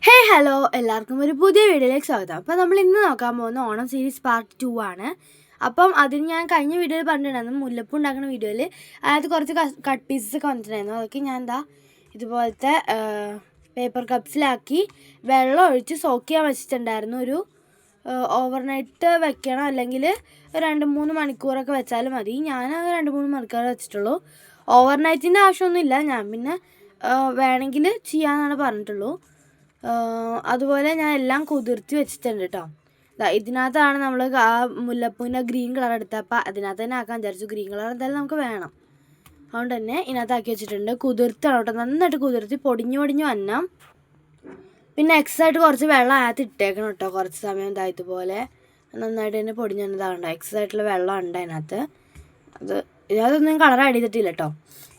ഹേ hello എല്ലാവർക്കും ഒരു പുതിയ വീഡിയോയിലേക്ക് സ്വാഗതം. അപ്പോൾ നമ്മൾ ഇന്ന് നോക്കാൻ പോകുന്ന ഓണം സീരീസ് പാർട്ട് 2 ആണ്. അപ്പം അതിന് ഞാൻ കഴിഞ്ഞ വീഡിയോയിൽ പറഞ്ഞിട്ടുണ്ടായിരുന്നു, മുല്ലപ്പൂ ഉണ്ടാക്കുന്ന വീഡിയോയിൽ അതിനകത്ത് കുറച്ച് കട്ട് പീസസ് ഒക്കെ വന്നിട്ടുണ്ടായിരുന്നു. അതൊക്കെ ഞാൻ ഇതുപോലത്തെ പേപ്പർ കപ്സിലാക്കി വെള്ളം ഒഴിച്ച് സോക്ക് ചെയ്യാൻ വെച്ചിട്ടുണ്ടായിരുന്നു. ഒരു ഓവർനൈറ്റ് വെക്കണം, അല്ലെങ്കിൽ 2-3 മണിക്കൂറൊക്കെ വെച്ചാലും മതി. ഞാൻ 2-3 മണിക്കൂർ വെച്ചിട്ടുള്ളൂ. ഓവർനൈറ്റിൻ്റെ ആവശ്യമൊന്നുമില്ല, ഞാൻ പിന്നെ വേണമെങ്കിൽ ചെയ്യാമെന്നാണ് പറഞ്ഞിട്ടുള്ളൂ. അതുപോലെ ഞാൻ എല്ലാം കുതിർത്തി വെച്ചിട്ടുണ്ട് കേട്ടോ. ഇതിനകത്താണ് നമ്മൾ ആ മുല്ലപ്പൂവിൻ്റെ ഗ്രീൻ കളർ എടുത്തപ്പോൾ അതിനകത്ത് തന്നെ ആക്കാൻ വിചാരിച്ചു. ഗ്രീൻ കളർ എന്തായാലും നമുക്ക് വേണം, അതുകൊണ്ട് തന്നെ ഇതിനകത്താക്കി വെച്ചിട്ടുണ്ട്. കുതിർത്താണ് കേട്ടോ, നന്നായിട്ട് കുതിർത്തി പൊടിഞ്ഞു വന്നം. പിന്നെ എക്സായിട്ട് കുറച്ച് വെള്ളം അതിനകത്ത് ഇട്ടേക്കണം കേട്ടോ. കുറച്ച് സമയം ഇതുപോലെ നന്നായിട്ട് തന്നെ പൊടിഞ്ഞു വന്നതാകണ്ടോ. എക്സായിട്ടുള്ള വെള്ളം ഉണ്ട് അതിനകത്ത്. ഇതിനകത്തൊന്നും കളർ ആഡ് ചെയ്തിട്ടില്ല കേട്ടോ.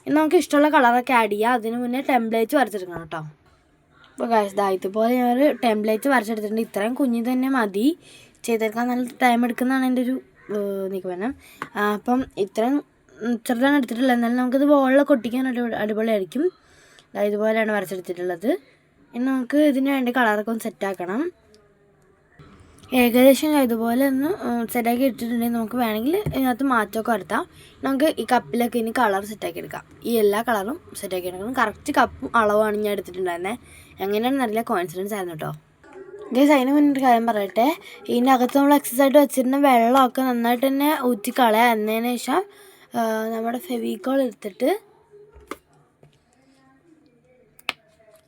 ഇനി നമുക്ക് ഇഷ്ടമുള്ള കളറൊക്കെ ആഡ് ചെയ്യാം. അതിന് മുന്നേ ടെംപ്ലേറ്റ് വരച്ചെടുക്കണം കേട്ടോ. അപ്പോൾ ഇതുപോലെ ഞാനൊരു ടെംപ്ലേറ്റ് വരച്ചെടുത്തിട്ടുണ്ട്. ഇത്രയും കുഞ്ഞു തന്നെ മതി, ചെയ്തെടുക്കാൻ നല്ല ടൈം എടുക്കുന്നതാണ് എൻ്റെ ഒരു നിഗമനം. അപ്പം ഇത്രയും ചെറുതാണ് എടുത്തിട്ടുള്ളത്, എന്നാലും നമുക്കിത് ബോളിലൊക്കെ ഒട്ടിക്കാൻ അടിപൊളിയായിരിക്കും. ഇതുപോലെയാണ് വരച്ചെടുത്തിട്ടുള്ളത്. ഇനി നമുക്ക് ഇതിന് വേണ്ടി കളറൊക്കെ ഒന്ന് സെറ്റാക്കണം. ഏകദേശം ഇതുപോലെ ഒന്ന് സെറ്റാക്കി ഇട്ടിട്ടുണ്ടെങ്കിൽ നമുക്ക് വേണമെങ്കിൽ ഇതിനകത്ത് മാറ്റമൊക്കെ വരുത്താം. നമുക്ക് ഈ കപ്പിലൊക്കെ ഇനി കളർ സെറ്റാക്കി എടുക്കാം. ഈ എല്ലാ കളറും സെറ്റാക്കി എടുക്കണം. കറക്റ്റ് കപ്പും അളവാണ് ഞാൻ എടുത്തിട്ടുണ്ടായിരുന്നത്. എങ്ങനെയാണെന്ന് അറിയില്ല, കോയിൻസിഡൻസ് ആയിരുന്നു കേട്ടോ. ഗൈസ്, അതിന് മുന്നേ കാര്യം പറയട്ടെ. ഇതിൻ്റെ അകത്ത് നമ്മൾ എക്സസൈസ് വെച്ചിരുന്ന വെള്ളമൊക്കെ നന്നായിട്ട് തന്നെ ഊറ്റി കളയാം. എന്നതിന് ശേഷം നമ്മുടെ ഫെവിക്കോൾ എടുത്തിട്ട്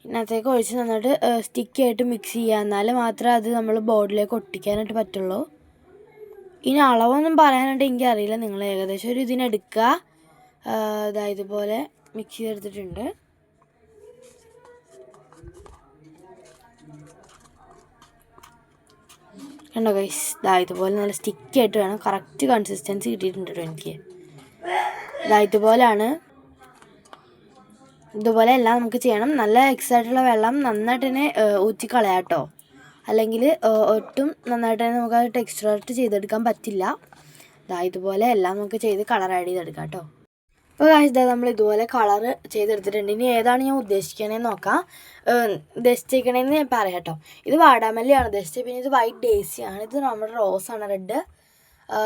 ഇതിനകത്തേക്ക് ഒഴിച്ച് നന്നായിട്ട് സ്റ്റിക്കായിട്ട് മിക്സ് ചെയ്യുക. എന്നാൽ മാത്രമേ അത് നമ്മൾ ബോർഡിലേക്ക് ഒട്ടിക്കാനായിട്ട് പറ്റുള്ളൂ. ഇനി അളവൊന്നും പറയാനായിട്ട് എനിക്കറിയില്ല, നിങ്ങൾ ഏകദേശം ഒരു ഇതിനെടുക്കുക. ഇതുപോലെ മിക്സ് ചെയ്തെടുത്തിട്ടുണ്ട്. കണ്ടോ ഗൈസ്, ഇതുപോലെ നല്ല സ്റ്റിക്കായിട്ട് വേണം. കറക്റ്റ് കൺസിസ്റ്റൻസി കിട്ടിയിട്ടുണ്ട് കേട്ടോ എനിക്ക്. ഇതുപോലെയാണ്. ഇതുപോലെ എല്ലാം നമുക്ക് ചെയ്യണം. നല്ല എക്സായിട്ടുള്ള വെള്ളം നന്നായിട്ട് തന്നെ ഊറ്റിക്കളയാം കേട്ടോ, അല്ലെങ്കിൽ ഒട്ടും നന്നായിട്ട് തന്നെ നമുക്ക് അത് ടെക്സ്ചറായിട്ട് ചെയ്തെടുക്കാൻ പറ്റില്ല. ഇതുപോലെ എല്ലാം നമുക്ക് ചെയ്ത് കളർ ആഡ് ചെയ്തെടുക്കാം കേട്ടോ. അപ്പോൾ നമ്മൾ ഇതുപോലെ കളർ ചെയ്തെടുത്തിട്ടുണ്ട്. ഇനി ഏതാണ് ഞാൻ ഉദ്ദേശിക്കണേന്ന് നോക്കാം. ഉദ്ദേശിക്കണേന്ന് ഞാൻ പറയാം കേട്ടോ. ഇത് വാടാമല്ലിയാണ് ഉദ്ദേശിച്ചത്. പിന്നെ ഇത് വൈറ്റ് ഡേസിയാണ്. ഇത് നമ്മുടെ റോസാണ്, റെഡ്.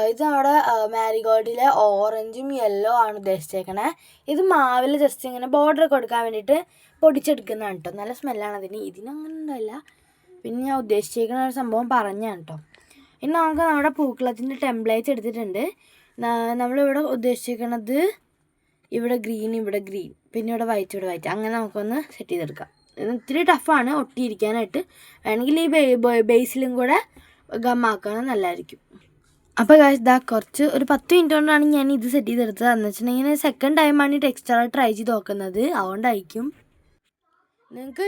ഇത് നമ്മുടെ മാരിഗോൾഡിലെ ഓറഞ്ചും യെല്ലോ ആണ് ഉദ്ദേശിച്ചേക്കണേ. ഇത് മാവിൽ ജസ്റ്റ് ഇങ്ങനെ ബോർഡർ കൊടുക്കാൻ വേണ്ടിയിട്ട് പൊടിച്ചെടുക്കുന്നതാണ് കേട്ടോ. നല്ല സ്മെല്ലാണ് ഇതിനങ്ങനെ ഉണ്ടാവില്ല. പിന്നെ ഞാൻ ഉദ്ദേശിച്ചേക്കുന്ന ഒരു സംഭവം പറഞ്ഞാണ് കേട്ടോ. ഇനി നമുക്ക് നമ്മുടെ പൂക്കളത്തിൻ്റെ ടെംപ്ലേറ്റ്സ് എടുത്തിട്ടുണ്ട്. നമ്മളിവിടെ ഉദ്ദേശിക്കുന്നത് ഇവിടെ ഗ്രീൻ, പിന്നെ ഇവിടെ വൈറ്റ്. അങ്ങനെ നമുക്കൊന്ന് സെറ്റ് ചെയ്തെടുക്കാം. ഇത്തിരി ടഫാണ് ഒട്ടിയിരിക്കാനായിട്ട്. വേണമെങ്കിൽ ഈ ബേസിലും കൂടെ ഗമ്മാക്കണം, നല്ലതായിരിക്കും. അപ്പോൾ കുറച്ച് ഒരു 10 മിനിറ്റ് കൊണ്ടാണ് ഞാൻ ഇത് സെറ്റ് ചെയ്തെടുത്തത്. എന്ന് വെച്ചിട്ടുണ്ടെങ്കിൽ സെക്കൻഡ് ടൈമാണ് ഈ ടെക്സ്ചർ ട്രൈ ചെയ്ത് നോക്കുന്നത്, അതുകൊണ്ടായിരിക്കും. നിങ്ങൾക്ക്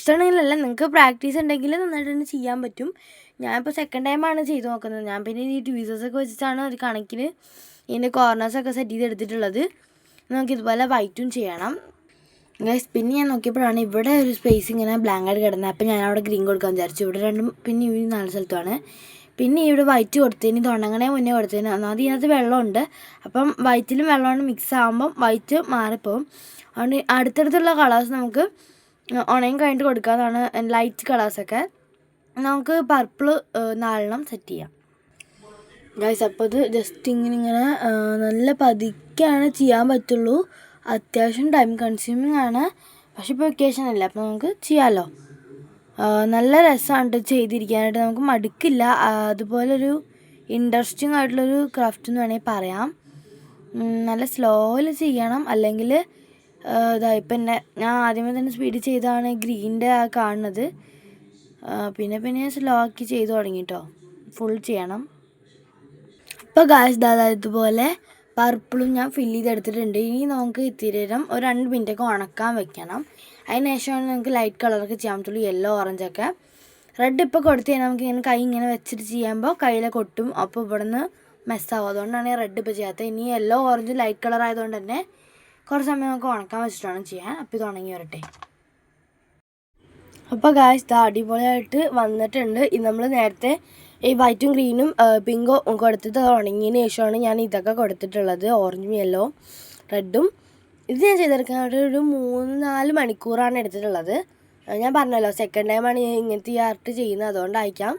ഇഷ്ടമുണ്ടെങ്കിലല്ല, നിങ്ങൾക്ക് പ്രാക്ടീസ് ഉണ്ടെങ്കിൽ നന്നായിട്ട് തന്നെ ചെയ്യാൻ പറ്റും. ഞാനിപ്പോൾ സെക്കൻഡ് ടൈമാണ് ചെയ്ത് നോക്കുന്നത്. ഞാൻ പിന്നെ ഈ ട്വീസേഴ്സൊക്കെ വെച്ചിട്ടാണ് ഒരു കണക്കിന് ഇതിൻ്റെ കോർണേഴ്സൊക്കെ സെറ്റ് ചെയ്തെടുത്തിട്ടുള്ളത്. നമുക്കിതുപോലെ വൈറ്റും ചെയ്യണം. പിന്നെ ഞാൻ നോക്കിയപ്പോഴാണ് ഇവിടെ ഒരു സ്പേസ് ഇങ്ങനെ ബ്ലാങ്കായിട്ട് കിടന്നത്. അപ്പോൾ ഞാൻ അവിടെ ഗ്രീൻ കൊടുക്കാൻ വിചാരിച്ചു. ഇവിടെ രണ്ടും പിന്നെ ഈ 4 സ്ഥലത്തുമാണ്. പിന്നെ ഇവിടെ വൈറ്റ് കൊടുത്തതിന് തുടങ്ങണേ മുന്നേ കൊടുത്തതിന് ഒന്നാമത് ഇതിനകത്ത് വെള്ളമുണ്ട്. അപ്പം വൈറ്റിലും വെള്ളമാണ് മിക്സ് ആകുമ്പം വൈറ്റ് മാറിപ്പോവും. അതുകൊണ്ട് അടുത്തടുത്തുള്ള കളേഴ്സ് നമുക്ക് ഉണങ്ങി കഴിഞ്ഞിട്ട് കൊടുക്കാവുന്നതാണ്. ലൈറ്റ് കളേഴ്സൊക്കെ നമുക്ക് പർപ്പിൾ 4 സെറ്റ് ചെയ്യാം. അപ്പോൾ ഇത് ജസ്റ്റ് ഇങ്ങനെ നല്ല പതുക്കെയാണ് ചെയ്യാൻ പറ്റുള്ളൂ. അത്യാവശ്യം ടൈം കൺസ്യൂമിങ് ആണ്. പക്ഷെ ഇപ്പോൾ വെക്കേഷൻ അല്ല, അപ്പോൾ നമുക്ക് ചെയ്യാമല്ലോ. നല്ല രസമാണ് ചെയ്തിരിക്കാനായിട്ട്, നമുക്ക് മടുക്കില്ല. അതുപോലൊരു ഇൻട്രസ്റ്റിംഗ് ആയിട്ടുള്ളൊരു ക്രാഫ്റ്റ് എന്ന് വേണമെങ്കിൽ പറയാം. നല്ല സ്ലോയിൽ ചെയ്യണം, അല്ലെങ്കിൽ ഇപ്പം ഞാൻ ആദ്യമേ തന്നെ സ്പീഡിൽ ചെയ്താണ് ഗ്രീൻ്റെ കാണുന്നത്. പിന്നെ സ്ലോ ആക്കി ചെയ്ത് തുടങ്ങി കേട്ടോ. ഫുൾ ചെയ്യണം. ഇപ്പോൾ ഇതുപോലെ പർപ്പിളും ഞാൻ ഫില്ല് ചെയ്തെടുത്തിട്ടുണ്ട്. ഇനി നമുക്ക് ഇത്തിരി നേരം ഒരു 2 മിനിറ്റൊക്കെ ഉണക്കാൻ വെക്കണം. അതിന് ശേഷമാണ് നമുക്ക് ലൈറ്റ് കളറൊക്കെ ചെയ്യാൻ പറ്റുള്ളൂ, യെല്ലോ ഓറഞ്ചൊക്കെ. റെഡ് ഇപ്പോൾ കൊടുത്തു കഴിഞ്ഞാൽ നമുക്ക് ഇങ്ങനെ കൈ ഇങ്ങനെ വെച്ചിട്ട് ചെയ്യുമ്പോൾ കയ്യിലൊക്കെ ഒട്ടും, അപ്പോൾ ഇവിടെ നിന്ന് മെസ്സാവും. അതുകൊണ്ടാണ് ഞാൻ റെഡ് ഇപ്പോൾ ചെയ്യാത്തത്. ഇനി യെല്ലോ ഓറഞ്ച് ലൈറ്റ് കളർ ആയതുകൊണ്ട് തന്നെ കുറച്ച് സമയം നമുക്ക് ഉണക്കാൻ വെച്ചിട്ടാണ് ചെയ്യാൻ. അപ്പോൾ ഇത് ഉണങ്ങി വരട്ടെ. അപ്പോൾ അടിപൊളിയായിട്ട് വന്നിട്ടുണ്ട്. ഇത് നമ്മൾ നേരത്തെ ഈ വൈറ്റും ഗ്രീനും പിങ്കും കൊടുത്തിട്ട് ഉണങ്ങിയതിന് ശേഷമാണ് ഞാൻ ഇതൊക്കെ കൊടുത്തിട്ടുള്ളത്, ഓറഞ്ചും യെല്ലോ റെഡും. ഇത് ഞാൻ ചെയ്തെടുക്കാനായിട്ട് ഒരു 3-4 മണിക്കൂറാണ് എടുത്തിട്ടുള്ളത്. ഞാൻ പറഞ്ഞല്ലോ സെക്കൻഡ് ടൈമാണ് ഞാൻ ഇങ്ങനത്തെ ഈ ആർട്ട് ചെയ്യുന്നത്, അതുകൊണ്ടായിരിക്കാം.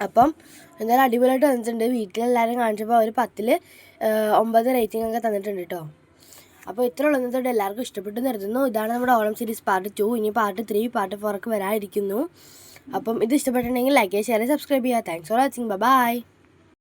അപ്പം എന്തായാലും അടിപൊളിയായിട്ട് വന്നിട്ടുണ്ട്. വീട്ടിലെല്ലാവരും കാണിച്ചപ്പോൾ അവർ 10ൽ 9 റേറ്റിംഗ് ഒക്കെ തന്നിട്ടുണ്ട് കേട്ടോ. അപ്പോൾ ഇത്ര ഉള്ളതുകൊണ്ട് എല്ലാവർക്കും ഇഷ്ടപ്പെട്ടു കരുതുന്നു. ഇതാണ് നമ്മുടെ ഓണം സീരീസ് പാർട്ട് 2. ഇനി പാർട്ട് 3 പാർട്ട് 4 ഒക്കെ വരാനിരിക്കുന്നു. അപ്പം ഇത് ഇഷ്ടപ്പെട്ടിട്ടുണ്ടെങ്കിൽ ലൈക്ക് ചെയ്യുക, ഷെയർ ചെയ്യുക, സബ്സ്ക്രൈബ് ചെയ്യുക. Thanks for watching. ബൈ.